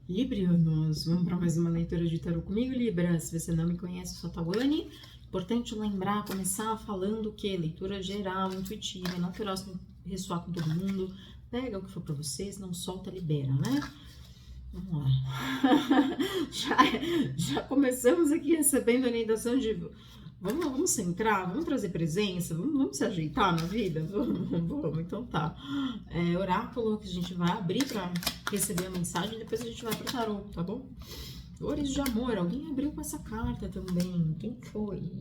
Librianos, vamos para mais uma leitura de tarô comigo, Libra. Se você não me conhece, eu sou a Tawane. Importante lembrar, começar falando o que? Leitura geral, intuitiva, natural, se ressoar com todo mundo. Pega o que for para vocês, não solta, libera, né? Vamos lá. já começamos aqui recebendo orientação de... Vamos centrar, vamos trazer presença, vamos se ajeitar na vida? Vamos, então tá. Oráculo que a gente vai abrir para receber a mensagem e depois a gente vai pro tarô, tá bom? Dores de amor, alguém abriu com essa carta também. Quem foi?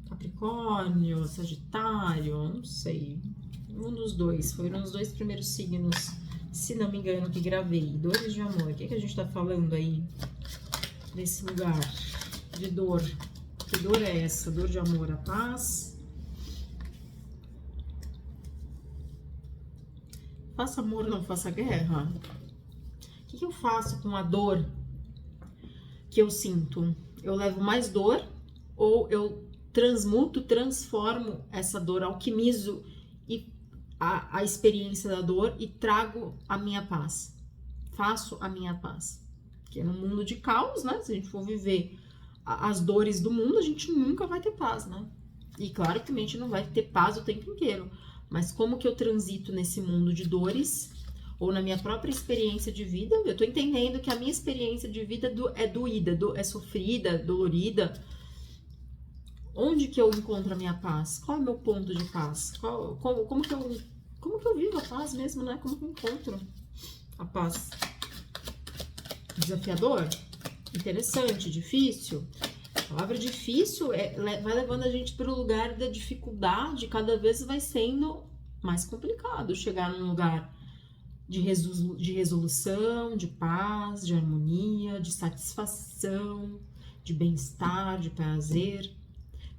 Capricórnio, Sagitário, não sei. Um dos dois, foram os dois primeiros signos, se não me engano, que gravei. Dores de amor, o que a gente tá falando aí nesse lugar de dor? Que dor é essa? Dor de amor, a paz? Faça amor, não faça guerra? O que eu faço com a dor que eu sinto? Eu levo mais dor ou eu transmuto, transformo essa dor, alquimizo a experiência da dor e trago a minha paz? Faço a minha paz. Porque no mundo de caos, né? Se a gente for viver as dores do mundo, a gente nunca vai ter paz, né? E claro que a gente não vai ter paz o tempo inteiro. Mas como que eu transito nesse mundo de dores, ou na minha própria experiência de vida, eu tô entendendo que a minha experiência de vida é doída, é sofrida, dolorida. Onde que eu encontro a minha paz? Qual é o meu ponto de paz? Como que eu vivo a paz mesmo, né? Como que eu encontro a paz? Desafiador? Interessante, difícil. A palavra difícil vai levando a gente para o lugar da dificuldade, cada vez vai sendo mais complicado chegar num lugar de resolução, de paz, de harmonia, de satisfação, de bem-estar, de prazer.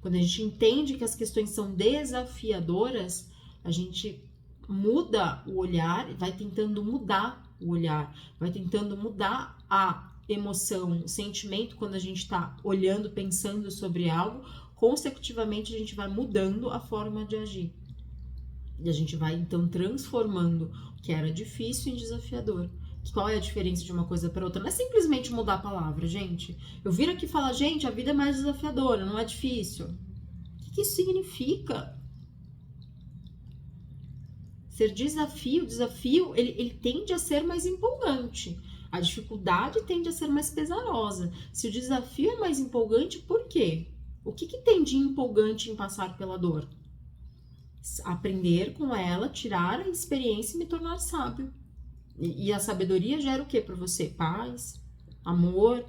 Quando a gente entende que as questões são desafiadoras, a gente muda o olhar, vai tentando mudar o olhar, vai tentando mudar a emoção, o sentimento quando a gente está olhando, pensando sobre algo, consecutivamente a gente vai mudando a forma de agir. E a gente vai então transformando o que era difícil em desafiador. Qual é a diferença de uma coisa para outra? Não é simplesmente mudar a palavra, gente. Eu viro aqui e falo, gente, a vida é mais desafiadora, não é difícil. O que isso significa? Ser desafio, ele tende a ser mais empolgante. A dificuldade tende a ser mais pesarosa. Se o desafio é mais empolgante, por quê? O que tem de empolgante em passar pela dor? Aprender com ela, tirar a experiência e me tornar sábio. E a sabedoria gera o que para você? Paz, amor,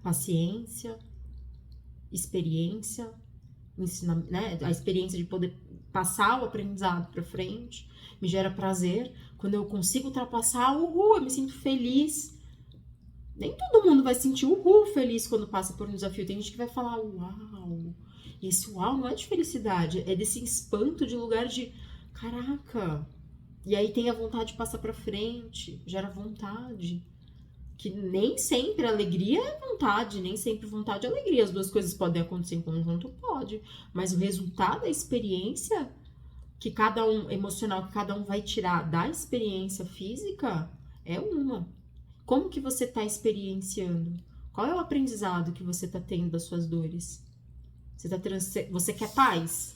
paciência, experiência, né? A experiência de poder passar o aprendizado para frente, me gera prazer. Quando eu consigo ultrapassar, eu me sinto feliz. Nem todo mundo vai sentir feliz quando passa por um desafio. Tem gente que vai falar uau. E esse uau não é de felicidade, é desse espanto de lugar de caraca. E aí tem a vontade de passar para frente, gera vontade. Que nem sempre alegria é vontade, nem sempre vontade é alegria. As duas coisas podem acontecer em conjunto? Pode. Mas o resultado da experiência que cada um, emocional, que cada um vai tirar da experiência física é uma. Como que você está experienciando? Qual é o aprendizado que você está tendo das suas dores? Você quer paz?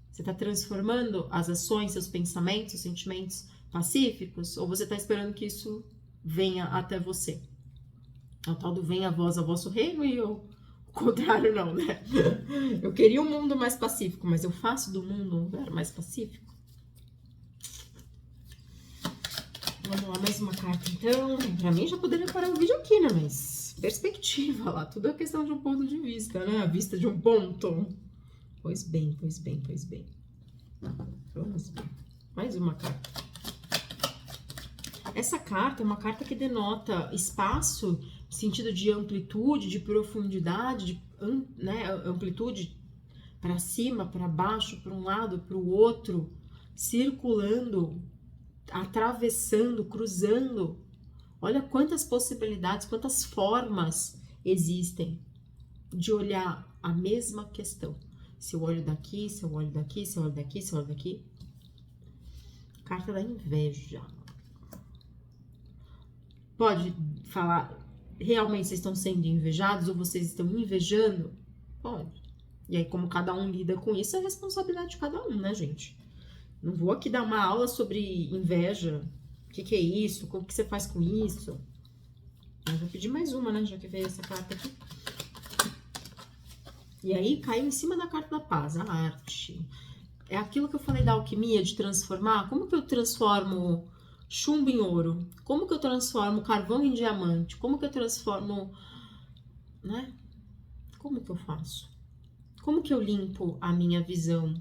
Você está transformando as ações, seus pensamentos, seus sentimentos pacíficos? Ou você está esperando que isso venha até você? É o tal do venha a voz ao vosso reino e o contrário não, né? Eu queria um mundo mais pacífico, mas eu faço do mundo um lugar mais pacífico? Vamos lá, mais uma carta então. Pra mim já poderia parar o vídeo aqui, né? Mas perspectiva lá, tudo é questão de um ponto de vista, né? A vista de um ponto. Pois bem, pois bem, pois bem. Vamos ver. Mais uma carta. Essa carta é uma carta que denota espaço, sentido de amplitude, de profundidade, né, amplitude para cima, para baixo, para um lado, para o outro, circulando, atravessando, cruzando. Olha quantas possibilidades, quantas formas existem de olhar a mesma questão. Se eu olho daqui, se eu olho daqui, se eu olho daqui, se eu olho daqui. Carta da inveja. Pode falar, realmente vocês estão sendo invejados ou vocês estão invejando? Pode. E aí, como cada um lida com isso, é responsabilidade de cada um, né, gente? Não vou aqui dar uma aula sobre inveja. O que é isso? O que você faz com isso? Eu vou pedir mais uma, né? Já que veio essa carta aqui. E aí, caiu em cima da carta da paz, a arte. É aquilo que eu falei da alquimia, de transformar. Como que eu transformo chumbo em ouro? Como que eu transformo carvão em diamante? Como que eu transformo, né? Como que eu faço? Como que eu limpo a minha visão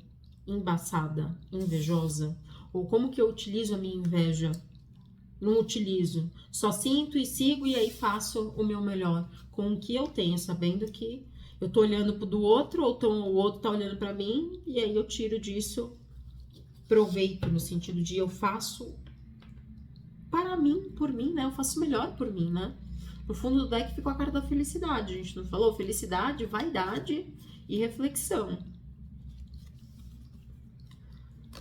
embaçada, invejosa? Ou como que eu utilizo a minha inveja? Não utilizo. Só sinto e sigo e aí faço o meu melhor com o que eu tenho, sabendo que eu tô olhando pro do outro ou o outro tá olhando para mim e aí eu tiro disso proveito, no sentido de eu faço para mim, por mim, né? Eu faço melhor por mim, né? No fundo do deck ficou a carta da felicidade. A gente não falou? Felicidade, vaidade e reflexão.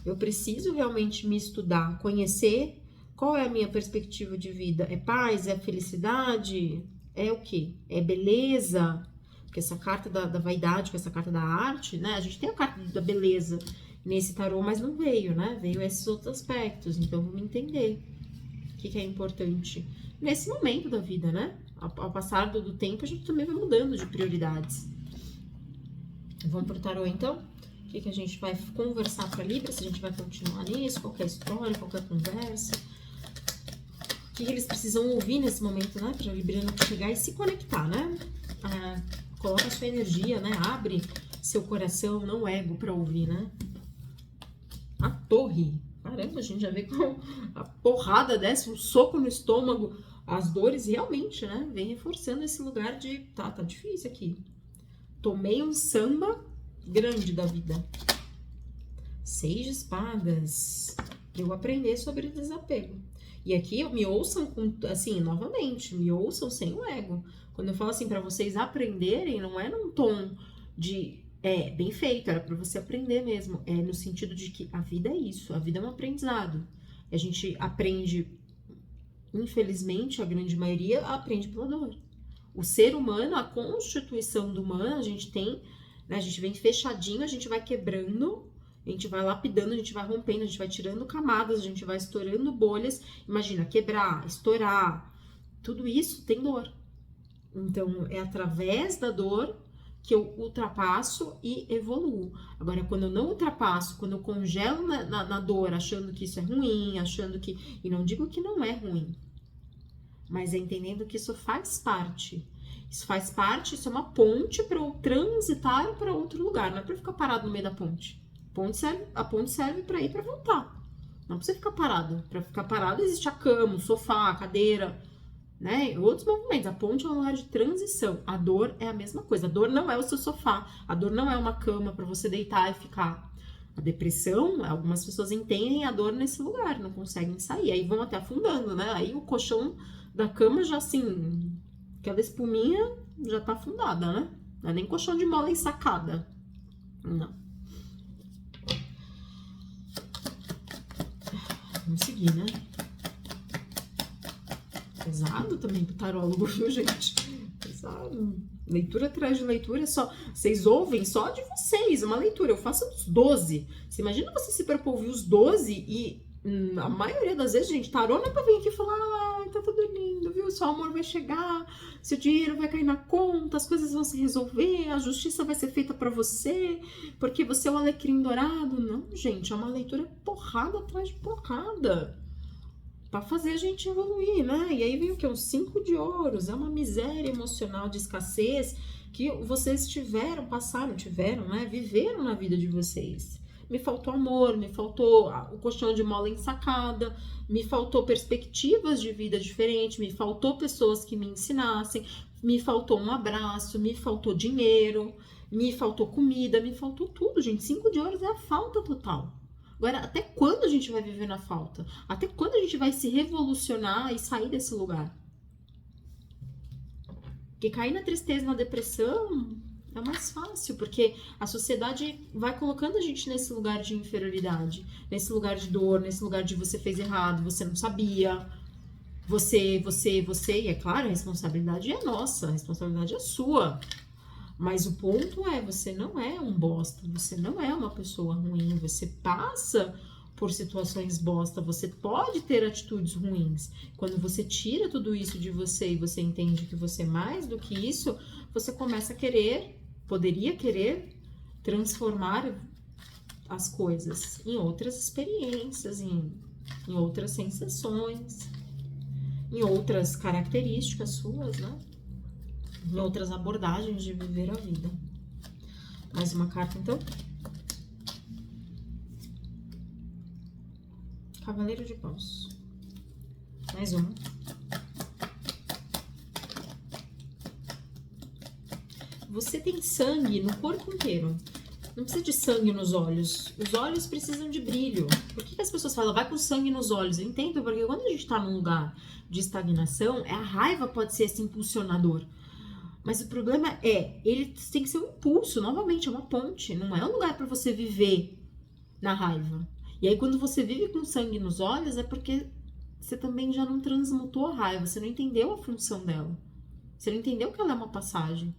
Eu preciso realmente me estudar, conhecer qual é a minha perspectiva de vida. É paz? É felicidade? É o quê? É beleza? Porque essa carta da vaidade, com essa carta da arte, né? A gente tem a carta da beleza nesse tarô, mas não veio, né? Veio esses outros aspectos. Então, vamos entender o que é importante nesse momento da vida, né? Ao passar do tempo, a gente também vai mudando de prioridades. Vamos pro tarô, então? O que a gente vai conversar para Libra? Se a gente vai continuar nisso, qualquer história, qualquer conversa. O que eles precisam ouvir nesse momento, né? Para Libriano chegar e se conectar, né? Coloca a sua energia, né? Abre seu coração, não ego, para ouvir, né? A torre. Caramba, a gente já vê com a porrada dessa, um soco no estômago. As dores realmente, né? Vem reforçando esse lugar de... Tá difícil aqui. Tomei um samba grande da vida. 6 de espadas. Eu aprender sobre desapego. E aqui, me ouçam, assim, novamente, me ouçam sem o ego. Quando eu falo assim, para vocês aprenderem, não é num tom de... bem feito, era para você aprender mesmo. É no sentido de que a vida é isso, a vida é um aprendizado. A gente aprende, infelizmente, a grande maioria aprende pela dor. O ser humano, a constituição do humano, a gente tem, né, a gente vem fechadinho, a gente vai quebrando, a gente vai lapidando, a gente vai rompendo, a gente vai tirando camadas, a gente vai estourando bolhas. Imagina, quebrar, estourar, tudo isso tem dor. Então, é através da dor que eu ultrapasso e evoluo. Agora, quando eu não ultrapasso, quando eu congelo na dor, achando que isso é ruim, achando que... E não digo que não é ruim, mas é entendendo que isso faz parte. Isso faz parte, isso é uma ponte para eu transitar para outro lugar, não é para ficar parado no meio da ponte. A ponte serve para ir para voltar. Não para você ficar parado. Para ficar parado existe a cama, o sofá, a cadeira, né? Outros movimentos. A ponte é um lugar de transição. A dor é a mesma coisa. A dor não é o seu sofá. A dor não é uma cama para você deitar e ficar. A depressão, algumas pessoas entendem a dor nesse lugar, não conseguem sair. Aí vão até afundando, né? Aí o colchão da cama já assim, aquela espuminha já tá afundada, né? Não é nem colchão de mola ensacada. Não. Vamos seguir, né? Pesado também pro tarólogo, viu, gente? Pesado. Leitura atrás de leitura é só... Vocês ouvem só de vocês, uma leitura. Eu faço os 12. Você imagina você se propor ouvir os 12 e... a maioria das vezes, gente, tarô não é pra vir aqui e falar, ai, tá tudo lindo, viu? Seu amor vai chegar, seu dinheiro vai cair na conta, as coisas vão se resolver, a justiça vai ser feita pra você, porque você é o alecrim dourado. Não, gente, é uma leitura porrada atrás de porrada. Pra fazer a gente evoluir, né? E aí vem o quê? Uns 5 de ouros, é uma miséria emocional de escassez que vocês tiveram, né? Viveram na vida de vocês. Me faltou amor, me faltou o colchão de mola ensacada, me faltou perspectivas de vida diferentes, me faltou pessoas que me ensinassem, me faltou um abraço, me faltou dinheiro, me faltou comida, me faltou tudo, gente. 5 de ouros é a falta total. Agora, até quando a gente vai viver na falta? Até quando a gente vai se revolucionar e sair desse lugar? Porque cair na tristeza, na depressão... é mais fácil, porque a sociedade vai colocando a gente nesse lugar de inferioridade, nesse lugar de dor, nesse lugar de você fez errado, você não sabia. E é claro, a responsabilidade é nossa, a responsabilidade é sua. Mas o ponto é, você não é um bosta, você não é uma pessoa ruim, você passa por situações bosta, você pode ter atitudes ruins. Quando você tira tudo isso de você e você entende que você é mais do que isso, você começa a poderia querer transformar as coisas em outras experiências, em outras sensações, em outras características suas, né? Em outras abordagens de viver a vida. Mais uma carta, então. Cavaleiro de Paus. Mais uma. Você tem sangue no corpo inteiro. Não precisa de sangue nos olhos. Os olhos precisam de brilho. Por que as pessoas falam, vai com sangue nos olhos? Eu entendo, porque quando a gente tá num lugar de estagnação, a raiva pode ser esse impulsionador. Mas o problema é, ele tem que ser um impulso, novamente, é uma ponte. Não é um lugar para você viver na raiva. E aí, quando você vive com sangue nos olhos, é porque você também já não transmutou a raiva, você não entendeu a função dela. Você não entendeu que ela é uma passagem.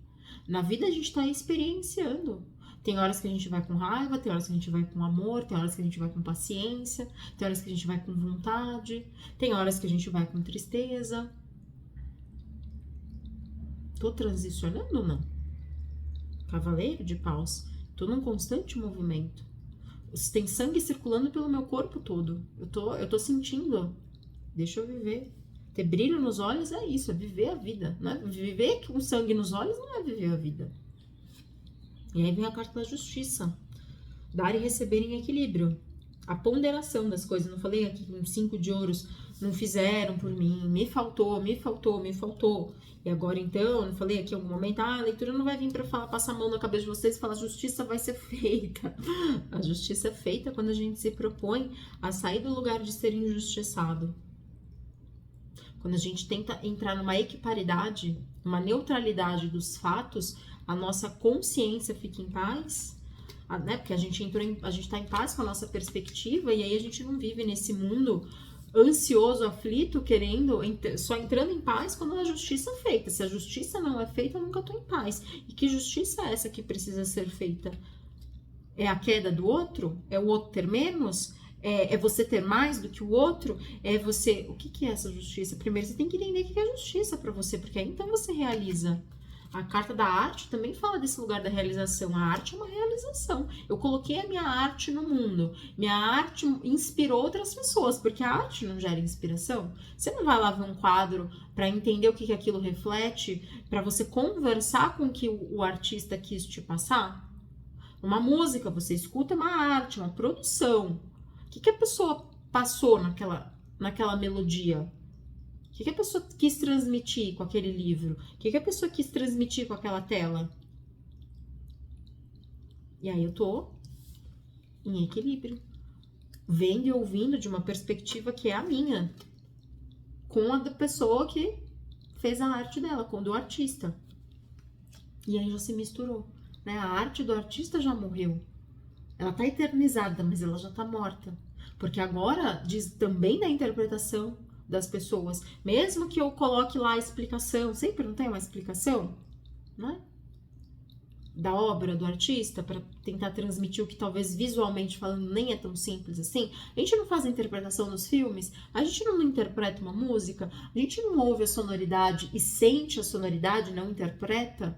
Na vida, a gente tá experienciando. Tem horas que a gente vai com raiva, tem horas que a gente vai com amor, tem horas que a gente vai com paciência, tem horas que a gente vai com vontade, tem horas que a gente vai com tristeza. Tô transicionando ou não? Cavaleiro de Paus. Tô num constante movimento. Tem sangue circulando pelo meu corpo todo. Eu tô sentindo. Deixa eu viver. Ter brilho nos olhos é isso, é viver a vida. Não é? Viver com sangue nos olhos não é viver a vida. E aí vem a carta da justiça. Dar e receber em equilíbrio. A ponderação das coisas. Não falei aqui com 5 de ouros. Não fizeram por mim. Me faltou, me faltou, me faltou. E agora então, não falei aqui em algum momento, a leitura não vai vir para falar, passar a mão na cabeça de vocês e falar, a justiça vai ser feita. A justiça é feita quando a gente se propõe a sair do lugar de ser injustiçado. Quando a gente tenta entrar numa equiparidade, uma neutralidade dos fatos, a nossa consciência fica em paz, né? Porque a gente está em paz com a nossa perspectiva e aí a gente não vive nesse mundo ansioso, aflito, só entrando em paz quando a justiça é feita. Se a justiça não é feita, eu nunca tô em paz. E que justiça é essa que precisa ser feita? É a queda do outro? É o outro ter menos? É você ter mais do que o outro? É você... O que é essa justiça? Primeiro você tem que entender o que é justiça para você, porque aí então você realiza. A carta da arte também fala desse lugar da realização. A arte é uma realização. Eu coloquei a minha arte no mundo. Minha arte inspirou outras pessoas, porque a arte não gera inspiração. Você não vai lá ver um quadro para entender o que aquilo reflete, para você conversar com o que o artista quis te passar? Uma música, você escuta uma arte, uma produção. O que a pessoa passou naquela melodia? O que a pessoa quis transmitir com aquele livro? O que a pessoa quis transmitir com aquela tela? E aí eu tô em equilíbrio. Vendo e ouvindo de uma perspectiva que é a minha. Com a da pessoa que fez a arte dela, com do artista. E aí já se misturou. Né? A arte do artista já morreu. Ela tá eternizada, mas ela já tá morta. Porque agora diz também da interpretação das pessoas. Mesmo que eu coloque lá a explicação, sempre não tem uma explicação, né? Da obra do artista, para tentar transmitir o que talvez visualmente falando nem é tão simples assim. A gente não faz a interpretação nos filmes, a gente não interpreta uma música, a gente não ouve a sonoridade e sente a sonoridade, não interpreta.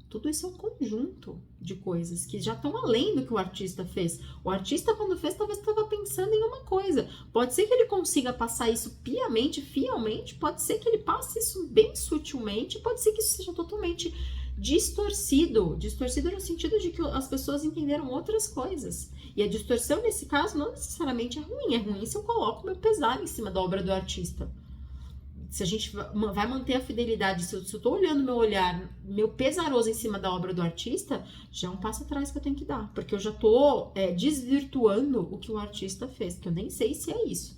Tudo isso é um conjunto de coisas que já estão além do que o artista fez. O artista, quando fez, talvez estava pensando em uma coisa. Pode ser que ele consiga passar isso piamente, fielmente, pode ser que ele passe isso bem sutilmente, pode ser que isso seja totalmente distorcido. Distorcido no sentido de que as pessoas entenderam outras coisas. E a distorção, nesse caso, não necessariamente é ruim. É ruim se eu coloco meu pesar em cima da obra do artista. Se a gente vai manter a fidelidade, se eu tô olhando meu olhar, meu pesaroso em cima da obra do artista, já é um passo atrás que eu tenho que dar. Porque eu já tô desvirtuando o que o artista fez, que eu nem sei se é isso.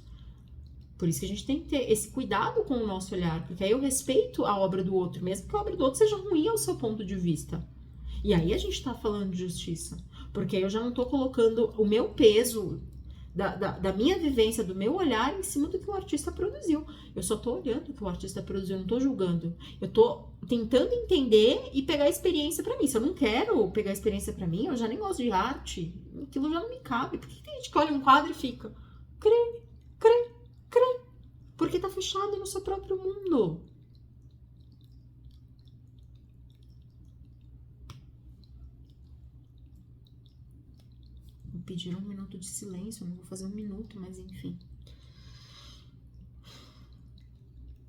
Por isso que a gente tem que ter esse cuidado com o nosso olhar, porque aí eu respeito a obra do outro, mesmo que a obra do outro seja ruim ao seu ponto de vista. E aí a gente tá falando de justiça. Porque aí eu já não tô colocando o meu peso da minha vivência, do meu olhar em cima do que o artista produziu. Eu só tô olhando o que o artista produziu, eu não tô julgando. Eu tô tentando entender e pegar a experiência pra mim. Se eu não quero pegar a experiência pra mim, eu já nem gosto de arte, aquilo já não me cabe. Por que tem gente que olha um quadro e fica crê, crê, crê? Porque tá fechado no seu próprio mundo. Vou pedir 1 minuto de silêncio, não vou fazer 1 minuto, mas enfim.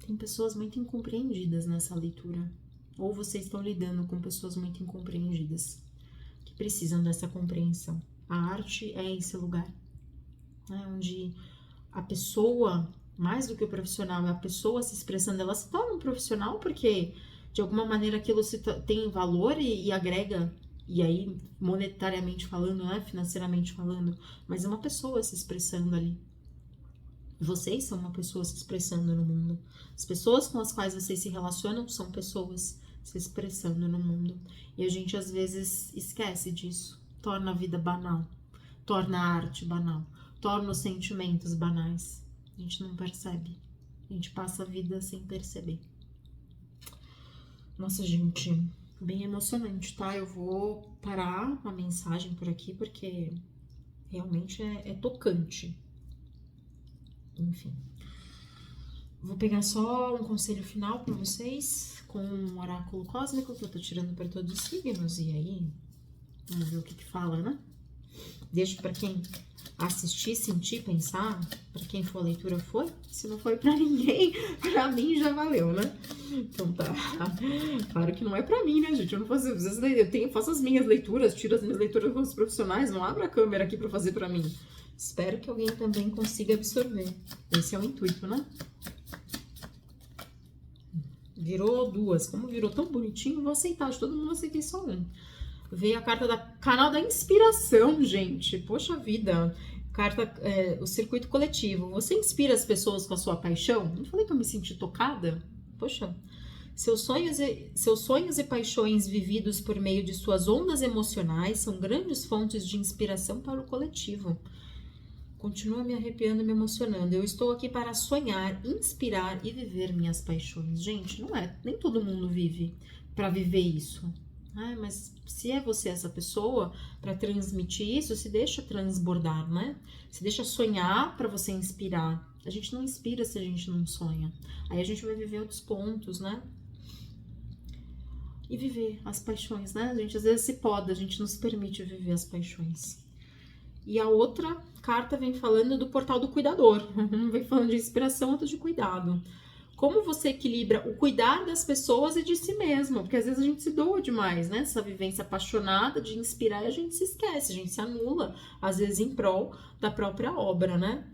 Tem pessoas muito incompreendidas nessa leitura. Ou vocês estão lidando com pessoas muito incompreendidas, que precisam dessa compreensão. A arte é esse lugar, né, onde a pessoa, mais do que o profissional, é a pessoa se expressando, ela se torna um profissional porque, de alguma maneira, aquilo tem valor e agrega, e aí, monetariamente falando, né, financeiramente falando, mas é uma pessoa se expressando ali. Vocês são uma pessoa se expressando no mundo. As pessoas com as quais vocês se relacionam são pessoas se expressando no mundo. E a gente, às vezes, esquece disso. Torna a vida banal. Torna a arte banal. Torna os sentimentos banais. A gente não percebe. A gente passa a vida sem perceber. Nossa, gente, bem emocionante, tá? Eu vou parar a mensagem por aqui, porque realmente é tocante. Enfim. Vou pegar só um conselho final para vocês, com um oráculo cósmico que eu tô tirando para todos os signos. E aí, vamos ver o que fala, né? Deixo para quem assistir, sentir, pensar. Para quem for a leitura, foi. Se não foi para ninguém, para mim já valeu, né? Então tá. Claro que não é para mim, né, gente? Eu não faço, faço as minhas leituras, tiro as minhas leituras com os profissionais, não abro a câmera aqui para fazer para mim. Espero que alguém também consiga absorver. Esse é o intuito, né? Virou 2. Como virou tão bonitinho, vou aceitar. De todo mundo aceitei só um. Veio a carta da canal da inspiração, gente. Poxa vida. Carta, o circuito coletivo. Você inspira as pessoas com a sua paixão? Não falei que eu me senti tocada? Poxa. Seus sonhos e paixões vividos por meio de suas ondas emocionais são grandes fontes de inspiração para o coletivo. Continua me arrepiando e me emocionando. Eu estou aqui para sonhar, inspirar e viver minhas paixões. Gente, não é. Nem todo mundo vive para viver isso. Mas se é você essa pessoa, para transmitir isso, se deixa transbordar, né? Se deixa sonhar para você inspirar. A gente não inspira se a gente não sonha. Aí a gente vai viver outros pontos, né? E viver as paixões, né? A gente às vezes se poda, a gente não se permite viver as paixões. E a outra carta vem falando do portal do cuidador. Vem falando de inspiração, outra de cuidado. Como você equilibra o cuidar das pessoas e de si mesmo? Porque às vezes a gente se doa demais, né? Essa vivência apaixonada de inspirar e a gente se esquece, a gente se anula, às vezes em prol da própria obra, né?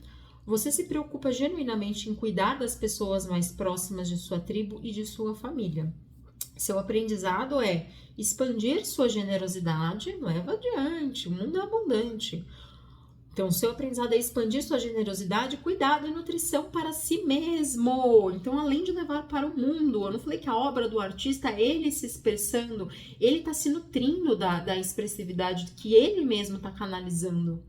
Você se preocupa genuinamente em cuidar das pessoas mais próximas de sua tribo e de sua família. Seu aprendizado é expandir sua generosidade, leva adiante, o mundo é abundante. Então, seu aprendizado é expandir sua generosidade, cuidado e nutrição para si mesmo. Então, além de levar para o mundo, eu não falei que a obra do artista é ele se expressando, ele está se nutrindo da expressividade que ele mesmo está canalizando.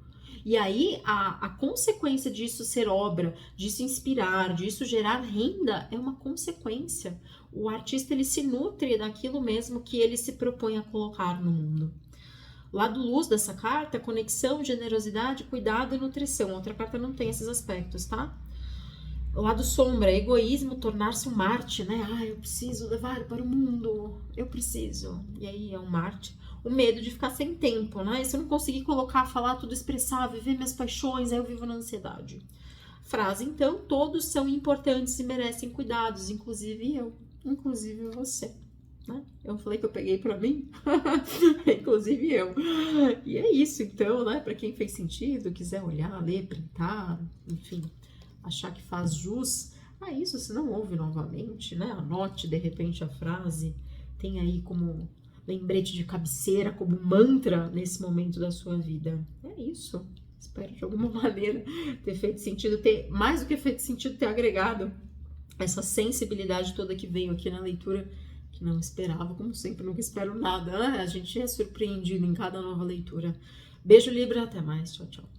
E aí, a consequência disso ser obra, disso inspirar, disso gerar renda, é uma consequência. O artista, ele se nutre daquilo mesmo que ele se propõe a colocar no mundo. Lado luz dessa carta, conexão, generosidade, cuidado e nutrição. Outra carta não tem esses aspectos, tá? Lado sombra, egoísmo, tornar-se um Marte, né? Eu preciso levar para o mundo, eu preciso. E aí é um Marte. O medo de ficar sem tempo, né? Se eu não conseguir colocar, falar tudo, expressar, viver minhas paixões, aí eu vivo na ansiedade. Frase, então, todos são importantes e merecem cuidados, inclusive eu, inclusive você. Né? Eu falei que eu peguei pra mim, inclusive eu. E é isso, então, né? Pra quem fez sentido, quiser olhar, ler, printar, enfim, achar que faz jus a isso, se não ouve novamente, né? Anote de repente a frase, tem aí como lembrete de cabeceira, como mantra nesse momento da sua vida. É isso. Espero de alguma maneira ter feito sentido, ter mais do que feito sentido, ter agregado essa sensibilidade toda que veio aqui na leitura, que não esperava, como sempre, nunca espero nada, né? A gente é surpreendido em cada nova leitura. Beijo, Libra, até mais, tchau, tchau.